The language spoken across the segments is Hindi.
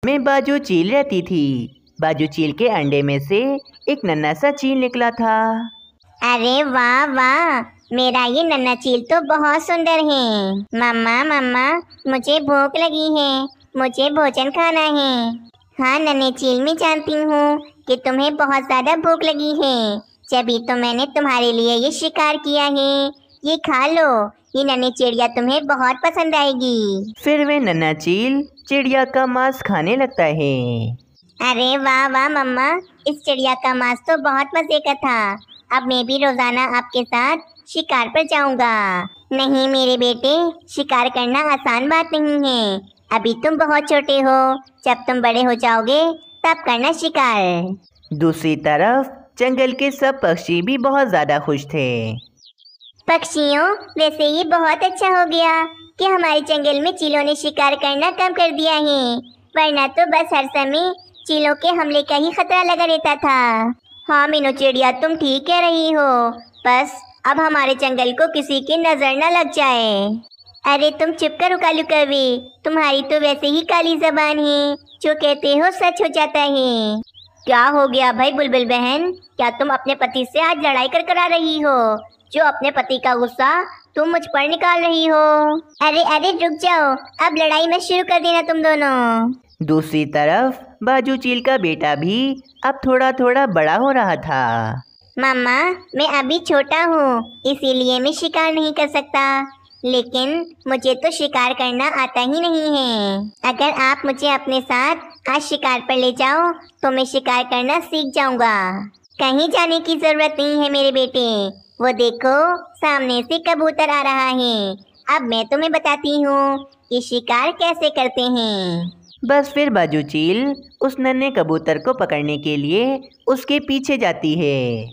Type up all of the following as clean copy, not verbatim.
में बाजू चील रहती थी। बाजू चील के अंडे में से एक नन्हा सा चील निकला था। अरे वाह वाह, मेरा ये नन्हा चील तो बहुत सुंदर है। मम्मा मम्मा, मुझे भूख लगी है, मुझे भोजन खाना है। हाँ नन्हे चील, मैं जानती हूँ कि तुम्हें बहुत ज़्यादा भूख लगी है, जभी तो मैंने तुम्हारे लिए ये शिकार किया है। ये खा लो, ये नन्ही चिड़िया तुम्हें बहुत पसंद आएगी। फिर वे नन्हा चील चिड़िया का मांस खाने लगता है। अरे वाह वाह मम्मा, इस चिड़िया का मांस तो बहुत मज़े का था। अब मैं भी रोज़ाना आपके साथ शिकार पर जाऊंगा। नहीं मेरे बेटे, शिकार करना आसान बात नहीं है। अभी तुम बहुत छोटे हो, जब तुम बड़े हो जाओगे तब करना शिकार। दूसरी तरफ जंगल के सब पक्षी भी बहुत ज़्यादा खुश थे। पक्षियों, वैसे ये बहुत अच्छा हो गया कि हमारे जंगल में चीलों ने शिकार करना कम कर दिया है, वरना तो बस हर समय चीलों के हमले का ही खतरा लगा रहता था। हाँ मीनू चिड़िया, तुम ठीक कह रही हो, बस अब हमारे जंगल को किसी की नज़र न लग जाए। अरे तुम चुप करो कालू कौवे, तुम्हारी तो वैसे ही काली जबान है, जो कहते हो सच हो जाता है। क्या हो गया भाई बुलबुल बहन, क्या तुम अपने पति से आज लड़ाई कर कर आ रही हो? जो अपने पति का गुस्सा तुम मुझ पर निकाल रही हो। अरे अरे रुक जाओ, अब लड़ाई मत शुरू कर देना तुम दोनों। दूसरी तरफ बाजू चील का बेटा भी अब थोड़ा थोड़ा बड़ा हो रहा था। मम्मा, मैं अभी छोटा हूँ, इसीलिए मैं शिकार नहीं कर सकता, लेकिन मुझे तो शिकार करना आता ही नहीं है। अगर आप मुझे अपने साथ आज शिकार पर ले जाओ तो मैं शिकार करना सीख जाऊंगा। कहीं जाने की जरूरत नहीं है मेरे बेटे, वो देखो सामने से कबूतर आ रहा है। अब मैं तुम्हें बताती हूँ कि शिकार कैसे करते हैं। बस फिर बाजू चील उस नन्हे कबूतर को पकड़ने के लिए उसके पीछे जाती है।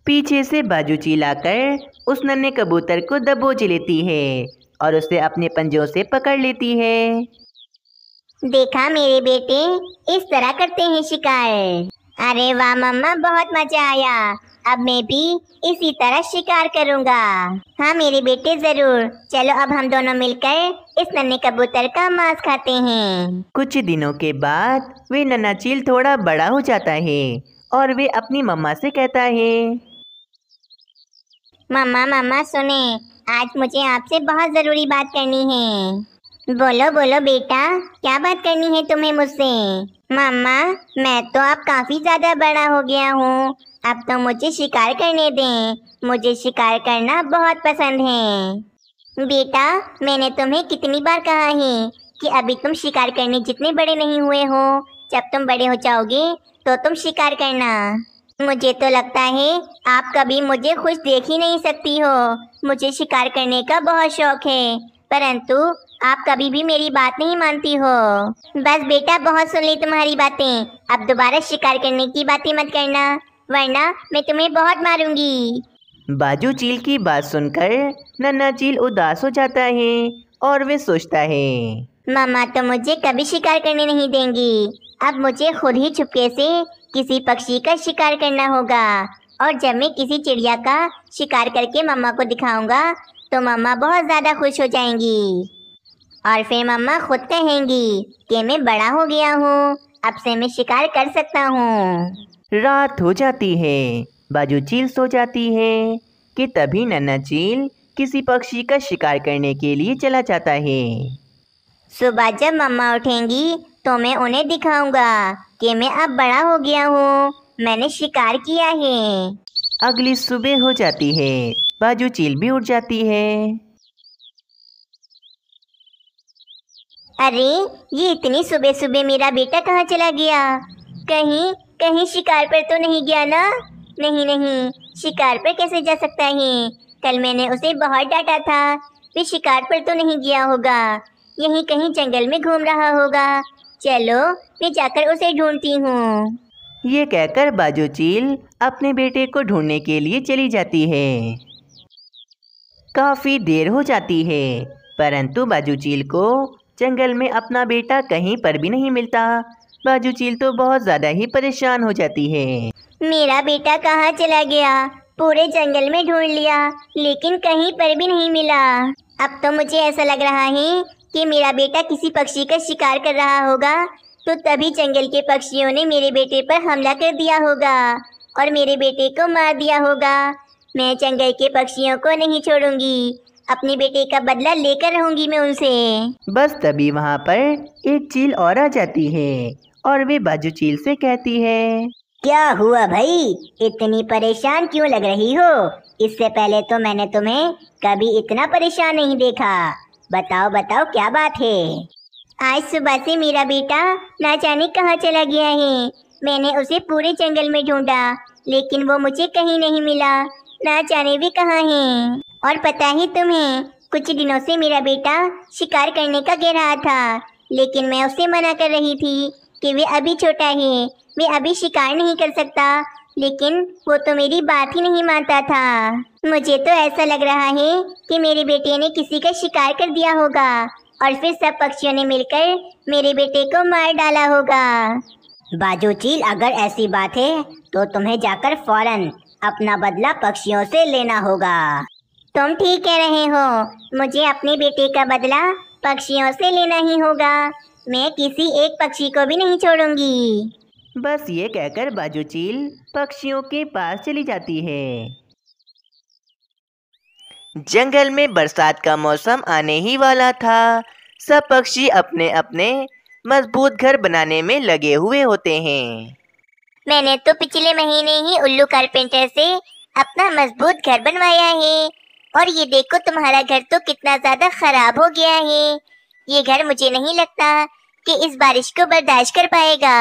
पीछे से बाजू चील आकर उस नन्हे कबूतर को दबोच लेती है और उसे अपने पंजों से पकड़ लेती है। देखा मेरे बेटे, इस तरह करते हैं शिकार। अरे वाह मम्मा, बहुत मजा आया, अब मैं भी इसी तरह शिकार करूंगा। हाँ मेरे बेटे जरूर, चलो अब हम दोनों मिलकर इस नन्हे कबूतर का मांस खाते हैं। कुछ दिनों के बाद वे नन्हा चील थोड़ा बड़ा हो जाता है और वे अपनी मम्मा से कहता है, मम्मा मम्मा सुने, आज मुझे आपसे बहुत ज़रूरी बात करनी है। बोलो बोलो बेटा, क्या बात करनी है तुम्हें मुझसे? मम्मा, मैं तो अब काफ़ी ज़्यादा बड़ा हो गया हूँ, अब तो मुझे शिकार करने दें, मुझे शिकार करना बहुत पसंद है। बेटा, मैंने तुम्हें कितनी बार कहा है कि अभी तुम शिकार करने जितने बड़े नहीं हुए हो, जब तुम बड़े हो जाओगे तो तुम शिकार करना। मुझे तो लगता है आप कभी मुझे खुश देख ही नहीं सकती हो। मुझे शिकार करने का बहुत शौक है, परंतु आप कभी भी मेरी बात नहीं मानती हो। बस बेटा, बहुत सुन ली तुम्हारी बातें, अब दोबारा शिकार करने की बातें मत करना, वरना मैं तुम्हें बहुत मारूंगी। बाजू चील की बात सुनकर नन्हा चील उदास हो जाता है और वे सोचता है, मम्मा तो मुझे कभी शिकार करने नहीं देंगी, अब मुझे खुद ही चुपके से किसी पक्षी का शिकार करना होगा, और जब मैं किसी चिड़िया का शिकार करके मम्मा को दिखाऊंगा तो मम्मा बहुत ज़्यादा खुश हो जाएंगी, और फिर मम्मा खुद कहेंगी कि मैं बड़ा हो गया हूँ, अब से मैं शिकार कर सकता हूँ। रात हो जाती है, बाजू चील सो जाती है कि तभी नन्हा चील किसी पक्षी का शिकार करने के लिए चला जाता है। सुबह जब मम्मा उठेंगी तो मैं उन्हें दिखाऊंगा कि मैं अब बड़ा हो गया हूँ, मैंने शिकार किया है। अगली सुबह हो जाती है, बाजू चील भी उठ जाती है। अरे, ये इतनी सुबह सुबह मेरा बेटा कहाँ चला गया? कहीं कहीं शिकार पर तो नहीं गया ना? नहीं नहीं, शिकार पर कैसे जा सकता है? कल मैंने उसे बहुत डांटा था, वे शिकार पर तो नहीं गया होगा, यहीं कहीं जंगल में घूम रहा होगा। चलो मैं जाकर उसे ढूंढती हूँ। ये कहकर बाजू चील अपने बेटे को ढूंढने के लिए चली जाती है। काफ़ी देर हो जाती है, परंतु बाजू चील को जंगल में अपना बेटा कहीं पर भी नहीं मिलता। बाजू चील तो बहुत ज़्यादा ही परेशान हो जाती है। मेरा बेटा कहाँ चला गया? पूरे जंगल में ढूंढ लिया, लेकिन कहीं पर भी नहीं मिला। अब तो मुझे ऐसा लग रहा है कि मेरा बेटा किसी पक्षी का शिकार कर रहा होगा, तो तभी जंगल के पक्षियों ने मेरे बेटे पर हमला कर दिया होगा और मेरे बेटे को मार दिया होगा। मैं जंगल के पक्षियों को नहीं छोड़ूंगी, अपने बेटे का बदला लेकर रहूंगी मैं उनसे। बस तभी वहाँ पर एक चील और आ जाती है और वे बाजू चील से कहती है, क्या हुआ भाई, इतनी परेशान क्यों लग रही हो? इससे पहले तो मैंने तुम्हें कभी इतना परेशान नहीं देखा। बताओ बताओ क्या बात है? आज सुबह से मेरा बेटा ना जाने कहाँ चला गया है। मैंने उसे पूरे जंगल में ढूंढा, लेकिन वो मुझे कहीं नहीं मिला। ना जाने भी कहाँ है। और पता है तुम्हें, कुछ दिनों से मेरा बेटा शिकार करने का कह रहा था, लेकिन मैं उसे मना कर रही थी कि वे अभी छोटा है, वे अभी शिकार नहीं कर सकता। लेकिन वो तो मेरी बात ही नहीं मानता था। मुझे तो ऐसा लग रहा है कि मेरे बेटे ने किसी का शिकार कर दिया होगा और फिर सब पक्षियों ने मिलकर मेरे बेटे को मार डाला होगा। बाजू चील, अगर ऐसी बात है तो तुम्हें जाकर फौरन अपना बदला पक्षियों से लेना होगा। तुम ठीक कह रहे हो, मुझे अपने बेटे का बदला पक्षियों से लेना ही होगा। मैं किसी एक पक्षी को भी नहीं छोड़ूंगी। बस ये कहकर बाजू चील पक्षियों के पास चली जाती है। जंगल में बरसात का मौसम आने ही वाला था। सब पक्षी अपने अपने मजबूत घर बनाने में लगे हुए होते हैं। मैंने तो पिछले महीने ही उल्लू कारपेंटर से अपना मजबूत घर बनवाया है, और ये देखो तुम्हारा घर तो कितना ज्यादा खराब हो गया है। ये घर मुझे नहीं लगता कि इस बारिश को बर्दाश्त कर पाएगा।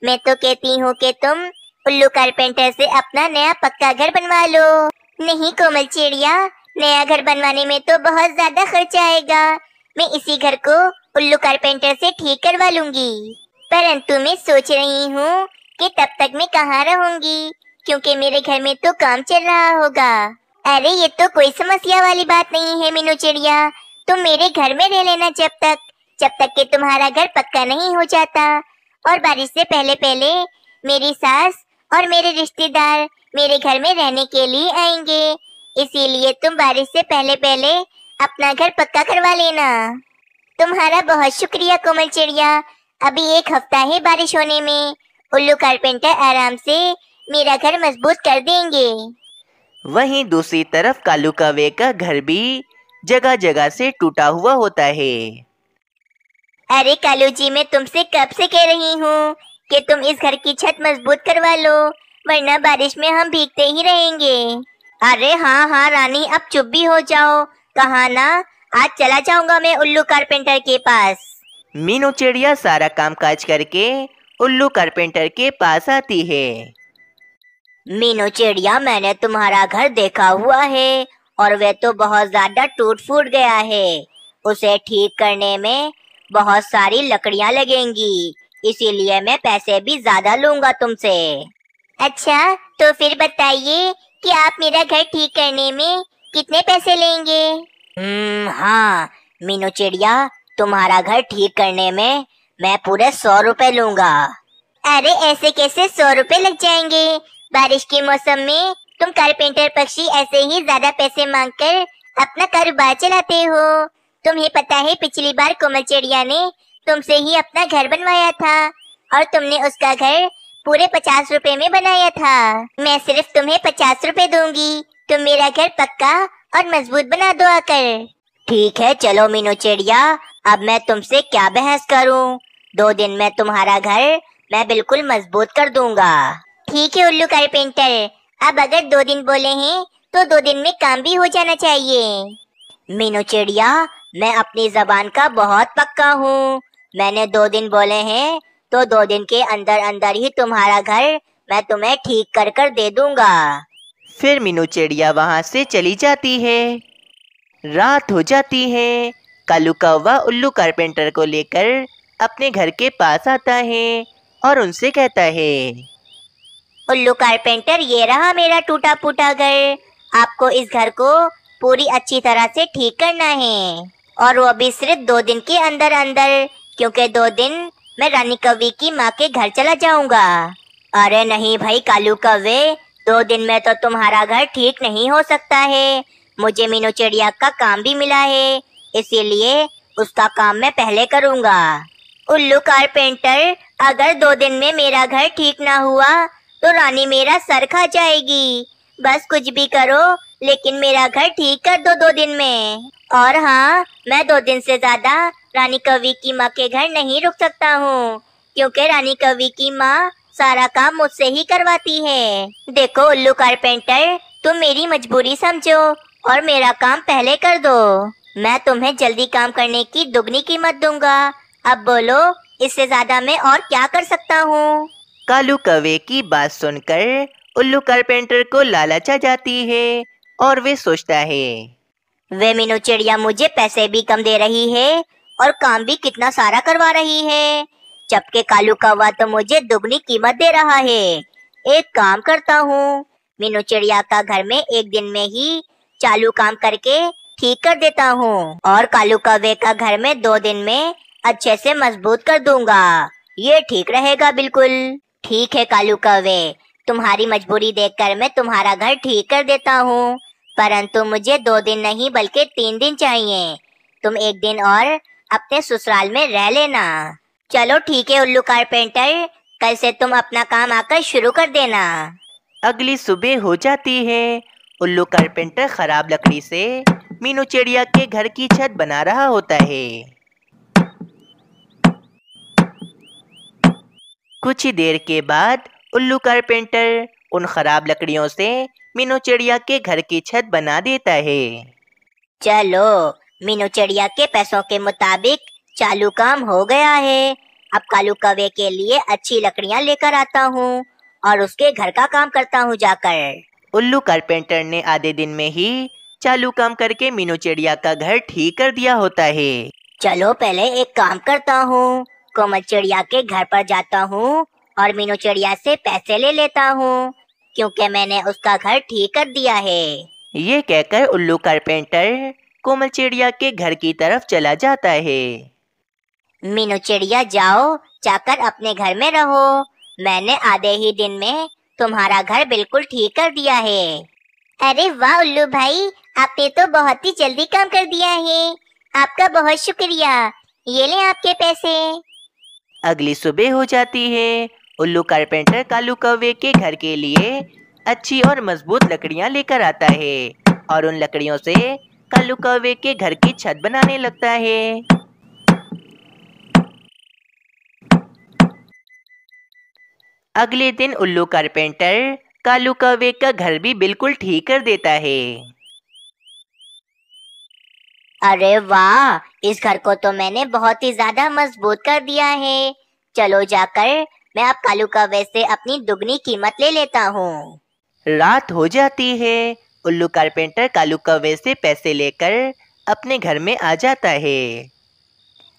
मैं तो कहती हूँ कि तुम उल्लू कारपेंटर से अपना नया पक्का घर बनवा लो। नहीं कोमल चिड़िया, नया घर बनवाने में तो बहुत ज्यादा खर्चा आएगा। मैं इसी घर को उल्लू कारपेंटर से ठीक करवा लूंगी, परंतु मैं सोच रही हूँ कि तब तक मैं कहाँ रहूंगी, क्योंकि मेरे घर में तो काम चल रहा होगा। अरे ये तो कोई समस्या वाली बात नहीं है मीनू चिड़िया, तुम मेरे घर में रह लेना जब तक कि तुम्हारा घर पक्का नहीं हो जाता। और बारिश से पहले पहले मेरी सास और मेरे रिश्तेदार मेरे घर में रहने के लिए आएंगे, इसीलिए तुम बारिश से पहले पहले अपना घर पक्का करवा लेना। तुम्हारा बहुत शुक्रिया कोमल चिड़िया। अभी एक हफ्ता है बारिश होने में, उल्लू कारपेंटर आराम से मेरा घर मजबूत कर देंगे। वहीं दूसरी तरफ कालू कौवे का घर भी जगह जगह से टूटा हुआ होता है। अरे कालू जी, मैं तुमसे कब से कह रही हूँ कि तुम इस घर की छत मजबूत करवा लो, वरना बारिश में हम भीगते ही रहेंगे। अरे हाँ हाँ रानी, अब चुप भी हो जाओ। कहा ना, आज चला जाऊंगा मैं उल्लू कारपेंटर के पास। मीनू चिड़िया सारा काम काज करके उल्लू कारपेंटर के पास आती है। मीनू चिड़िया, मैंने तुम्हारा घर देखा हुआ है और वह तो बहुत ज्यादा टूट फूट गया है। उसे ठीक करने में बहुत सारी लकड़ियां लगेंगी, इसीलिए मैं पैसे भी ज्यादा लूंगा तुमसे। अच्छा, तो फिर बताइए कि आप मेरा घर ठीक करने में कितने पैसे लेंगे? हाँ मीनू चिड़िया, तुम्हारा घर ठीक करने में मैं पूरे 100 रुपए लूंगा। अरे ऐसे कैसे 100 रुपए लग जाएंगे? बारिश के मौसम में तुम कारपेंटर पक्षी ऐसे ही ज्यादा पैसे मांगकर अपना कारोबार चलाते हो। तुम्हें पता है पिछली बार कोमल चिड़िया ने तुमसे ही अपना घर बनवाया था और तुमने उसका घर पूरे 50 रुपए में बनाया था। मैं सिर्फ तुम्हें 50 रुपए दूंगी, तुम मेरा घर पक्का और मजबूत बना दो आकर। ठीक है, चलो मीनू चिड़िया, अब मैं तुमसे क्या बहस करूं। 2 दिन में तुम्हारा घर मैं बिल्कुल मजबूत कर दूंगा। ठीक है उल्लू कारपेंटर, अब अगर 2 दिन बोले हैं तो 2 दिन में काम भी हो जाना चाहिए। मीनू चिड़िया, मैं अपनी जबान का बहुत पक्का हूँ। मैंने 2 दिन बोले हैं तो 2 दिन के अंदर अंदर ही तुम्हारा घर मैं तुम्हें ठीक कर कर दे दूंगा। फिर मीनू चिड़िया वहाँ से चली जाती है। रात हो जाती है। कालू कौवा उल्लू कारपेंटर को लेकर अपने घर के पास आता है और उनसे कहता है, उल्लू कारपेंटर, ये रहा मेरा टूटा फूटा घर। आपको इस घर को पूरी अच्छी तरह से ठीक करना है, और वो भी सिर्फ 2 दिन के अंदर अंदर, क्योंकि 2 दिन मैं रानी कौवी की माँ के घर चला जाऊंगा। अरे नहीं भाई कालू कौवे, 2 दिन में तो तुम्हारा घर ठीक नहीं हो सकता है। मुझे मीनू चिड़िया का काम भी मिला है, इसीलिए उसका काम मैं पहले करूंगा। उल्लू कारपेंटर, अगर 2 दिन में मेरा घर ठीक ना हुआ तो रानी मेरा सर खा जाएगी। बस कुछ भी करो, लेकिन मेरा घर ठीक कर दो 2 दिन में। और हाँ, मैं 2 दिन से ज्यादा रानी कौवी की माँ के घर नहीं रुक सकता हूँ, क्योंकि रानी कौवी की माँ सारा काम मुझसे ही करवाती है। देखो उल्लू कारपेंटर, तुम मेरी मजबूरी समझो और मेरा काम पहले कर दो। मैं तुम्हें जल्दी काम करने की दुगनी कीमत दूंगा। अब बोलो, इससे ज्यादा मैं और क्या कर सकता हूँ? कालू कौवे की बात सुनकर उल्लू कारपेंटर को लालच आ जाती है और वे सोचता है, वे मीनू चिड़िया मुझे पैसे भी कम दे रही है और काम भी कितना सारा करवा रही है, जबकि कालू कौवा तो मुझे दुगनी कीमत दे रहा है। एक काम करता हूँ, मीनू चिड़िया का घर में 1 दिन में ही चालू काम करके ठीक कर देता हूँ और कालू कौवे का घर में 2 दिन में अच्छे से मजबूत कर दूंगा। ये ठीक रहेगा बिल्कुल। ठीक है कालू कौवे, तुम्हारी मजबूरी देखकर मैं तुम्हारा घर ठीक कर देता हूँ, परंतु मुझे 2 दिन नहीं बल्कि 3 दिन चाहिए। तुम 1 दिन और अपने ससुराल में रह लेना। चलो ठीक है उल्लू कारपेंटर, कल से तुम अपना काम आकर शुरू कर देना। अगली सुबह हो जाती है। उल्लू कारपेंटर खराब लकड़ी से मीनू चिड़िया के घर की छत बना रहा होता है। कुछ ही देर के बाद उल्लू कारपेंटर उन खराब लकड़ियों से मीनू चिड़िया के घर की छत बना देता है। चलो, मीनू चिड़िया के पैसों के मुताबिक चालू काम हो गया है। अब कालू कौवे के लिए अच्छी लकड़ियां लेकर आता हूँ और उसके घर का काम करता हूँ जाकर। उल्लू कारपेंटर ने आधे दिन में ही चालू काम करके मीनू चिड़िया का घर ठीक कर दिया होता है। चलो पहले एक काम करता हूँ, कोमल चिड़िया के घर पर जाता हूँ और मीनू चिड़िया से पैसे ले लेता हूँ, क्योंकि मैंने उसका घर ठीक कर दिया है। ये कहकर उल्लू कारपेंटर कोमल चिड़िया के घर की तरफ चला जाता है। मीनू चिड़िया जाओ, जाकर अपने घर में रहो। मैंने आधे ही दिन में तुम्हारा घर बिल्कुल ठीक कर दिया है। अरे वाह उल्लू भाई, आपने तो बहुत ही जल्दी काम कर दिया है। आपका बहुत शुक्रिया। ये ले आपके पैसे। अगली सुबह हो जाती है। उल्लू कारपेंटर कालू कौवे के घर के लिए अच्छी और मजबूत लकड़ियां लेकर आता है और उन लकड़ियों से कालू कौवे के घर की छत बनाने लगता है। अगले दिन उल्लू कारपेंटर कालू कौवे का घर भी बिल्कुल ठीक कर देता है। अरे वाह, इस घर को तो मैंने बहुत ही ज्यादा मजबूत कर दिया है। चलो जाकर मैं अब कालू कौवे से अपनी दुगनी कीमत ले लेता हूँ। रात हो जाती है। उल्लू कारपेंटर कालू कौवे से पैसे लेकर अपने घर में आ जाता है।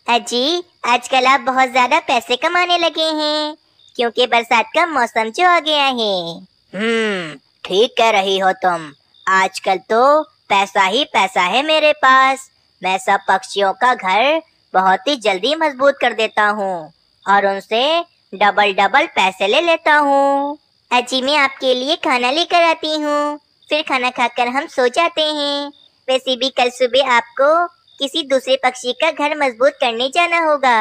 अजी, आजकल आप बहुत ज्यादा पैसे कमाने लगे हैं, क्योंकि बरसात का मौसम जो आ गया है। ठीक कह रही हो तुम। आजकल तो पैसा ही पैसा है मेरे पास। मैं सब पक्षियों का घर बहुत ही जल्दी मजबूत कर देता हूँ और उनसे डबल डबल पैसे ले लेता हूँ। अजी, मैं आपके लिए खाना लेकर आती हूँ, फिर खाना खाकर हम सो जाते हैं। वैसे भी कल सुबह आपको किसी दूसरे पक्षी का घर मजबूत करने जाना होगा।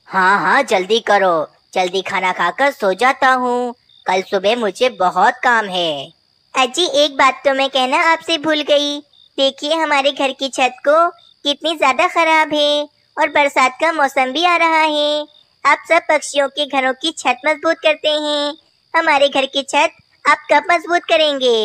हाँ हाँ, जल्दी करो, जल्दी खाना खाकर सो जाता हूँ। कल सुबह मुझे बहुत काम है। अजी, एक बात तो मैं कहना आपसे भूल गई। देखिए हमारे घर की छत को कितनी ज्यादा खराब है और बरसात का मौसम भी आ रहा है। आप सब पक्षियों के घरों की छत मजबूत करते हैं, हमारे घर की छत आप कब मजबूत करेंगे?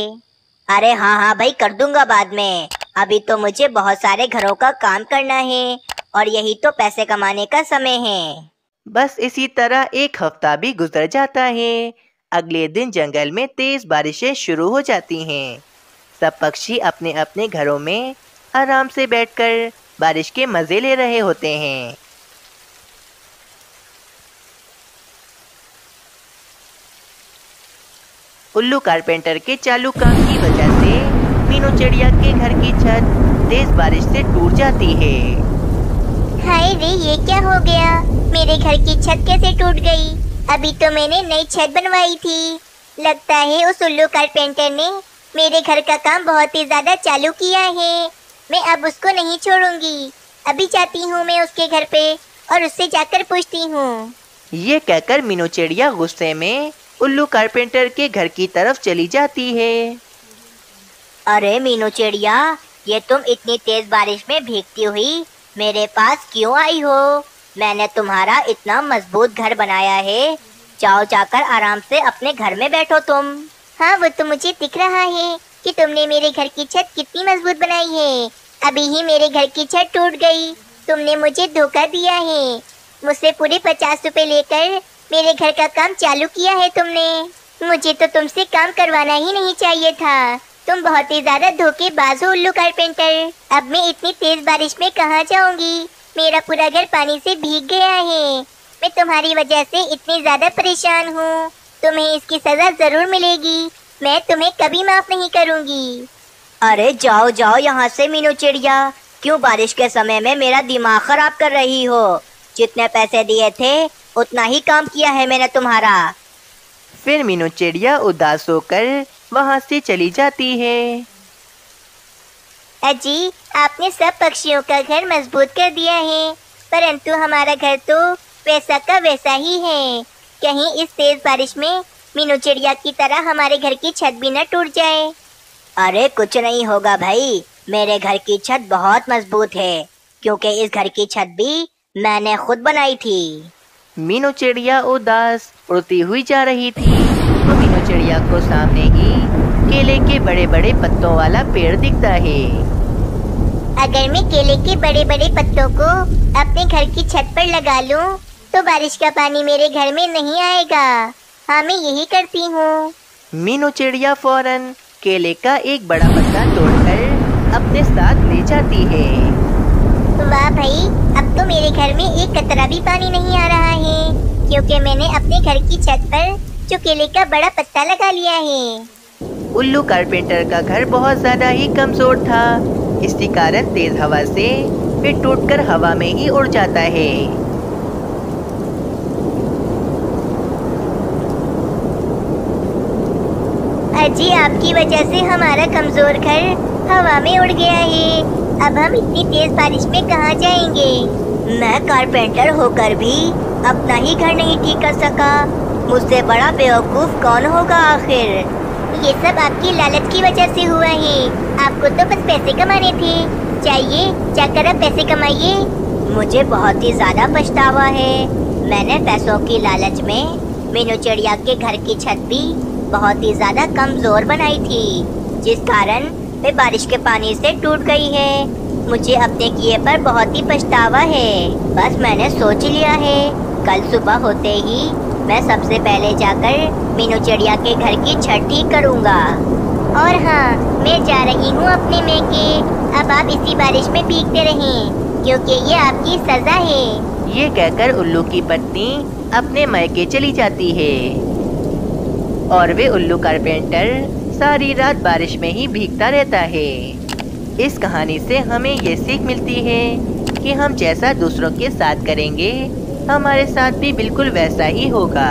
अरे हाँ हाँ भाई, कर दूंगा बाद में। अभी तो मुझे बहुत सारे घरों का काम करना है और यही तो पैसे कमाने का समय है। बस इसी तरह एक हफ्ता भी गुजर जाता है। अगले दिन जंगल में तेज बारिशें शुरू हो जाती हैं। सब पक्षी अपने अपने घरों में आराम से बैठकर बारिश के मजे ले रहे होते हैं। उल्लू कारपेंटर के चालू काम की वजह से मीनू चिड़िया के घर की छत तेज बारिश से टूट जाती है। हाय रे, ये क्या हो गया? मेरे घर की छत कैसे टूट गई? अभी तो मैंने नई छत बनवाई थी। लगता है उस उल्लू कारपेंटर ने मेरे घर का काम बहुत ही ज्यादा चालू किया है। मैं अब उसको नहीं छोड़ूंगी। अभी जाती हूँ मैं उसके घर पे और उससे जाकर पूछती हूँ। ये कहकर मीनू चिड़िया गुस्से में उल्लू कारपेंटर के घर की तरफ चली जाती है। अरे मीनू चिड़िया, ये तुम इतनी तेज बारिश में भीगती हुई मेरे पास क्यों आई हो? मैंने तुम्हारा इतना मजबूत घर बनाया है, जाओ जाकर आराम से अपने घर में बैठो तुम। हाँ, वो तो मुझे दिख रहा है कि तुमने मेरे घर की छत कितनी मजबूत बनाई है। अभी ही मेरे घर की छत टूट गई। तुमने मुझे धोखा दिया है। मुझसे पूरे 50 रुपए लेकर मेरे घर का काम चालू किया है तुमने। मुझे तो तुमसे काम करवाना ही नहीं चाहिए था। तुम बहुत ही ज्यादा धोखेबाज हो उल्लू कारपेंटर। अब मैं इतनी तेज बारिश में कहाँ जाऊंगी? मेरा पूरा घर पानी से भीग गया है। मैं तुम्हारी वजह से इतनी ज्यादा परेशान हूँ। तुम्हें इसकी सजा जरूर मिलेगी। मैं तुम्हें कभी माफ नहीं करूँगी। अरे जाओ जाओ यहाँ से मीनू चिड़िया, क्यों बारिश के समय में मेरा दिमाग खराब कर रही हो? जितने पैसे दिए थे उतना ही काम किया है मैंने तुम्हारा। फिर मीनू चिड़िया उदास होकर वहाँ से चली जाती है। अजी, आपने सब पक्षियों का घर मजबूत कर दिया है, परंतु हमारा घर तो वैसा का वैसा ही है। कहीं इस तेज बारिश में मीनू चिड़िया की तरह हमारे घर की छत भी न टूट जाए। अरे कुछ नहीं होगा भाई, मेरे घर की छत बहुत मजबूत है, क्योंकि इस घर की छत भी मैंने खुद बनाई थी। मीनू चिड़िया उदास उड़ती हुई जा रही थी तो मीनू चिड़िया को सामने ही केले के बड़े बड़े पत्तों वाला पेड़ दिखता है। अगर मैं केले के बड़े बड़े पत्तों को अपने घर की छत पर लगा लूं, तो बारिश का पानी मेरे घर में नहीं आएगा। हाँ, मैं यही करती हूँ। मीनू चिड़िया फौरन केले का एक बड़ा पत्ता तोड़कर अपने साथ ले जाती है। वाह भाई, अब तो मेरे घर में एक कतरा भी पानी नहीं आ रहा है, क्योंकि मैंने अपने घर की छत पर जो केले का बड़ा पत्ता लगा लिया है। उल्लू कारपेंटर का घर बहुत ज्यादा ही कमजोर था, इसी कारण तेज हवा से वे टूटकर हवा में ही उड़ जाता है। अजी, आपकी वजह से हमारा कमजोर घर हवा में उड़ गया है। अब हम इतनी तेज बारिश में कहाँ जाएंगे? मैं कारपेंटर होकर भी अपना ही घर नहीं ठीक कर सका। मुझसे बड़ा बेवकूफ कौन होगा आखिर? ये सब आपकी लालच की वजह से हुआ है। आपको तो बस पैसे कमाने थे। चाहिए जाकर अब पैसे कमाइए। मुझे बहुत ही ज्यादा पछतावा है। मैंने पैसों की लालच में मीनू चिड़िया के घर की छत भी बहुत ही ज्यादा कमजोर बनाई थी, जिस कारण वे बारिश के पानी से टूट गई है। मुझे अपने किए पर बहुत ही पछतावा है। बस मैंने सोच लिया है, कल सुबह होते ही मैं सबसे पहले जाकर मीनू चिड़िया के घर की छत ठीक करूँगा। और हाँ, मैं जा रही हूँ अपने मैके। अब आप इसी बारिश में भीगते रहें, क्योंकि ये आपकी सजा है। ये कहकर उल्लू की पत्नी अपने मैके चली जाती है और वे उल्लू कारपेंटर सारी रात बारिश में ही भीगता रहता है। इस कहानी से हमें ये सीख मिलती है कि हम जैसा दूसरों के साथ करेंगे, हमारे साथ भी बिल्कुल वैसा ही होगा।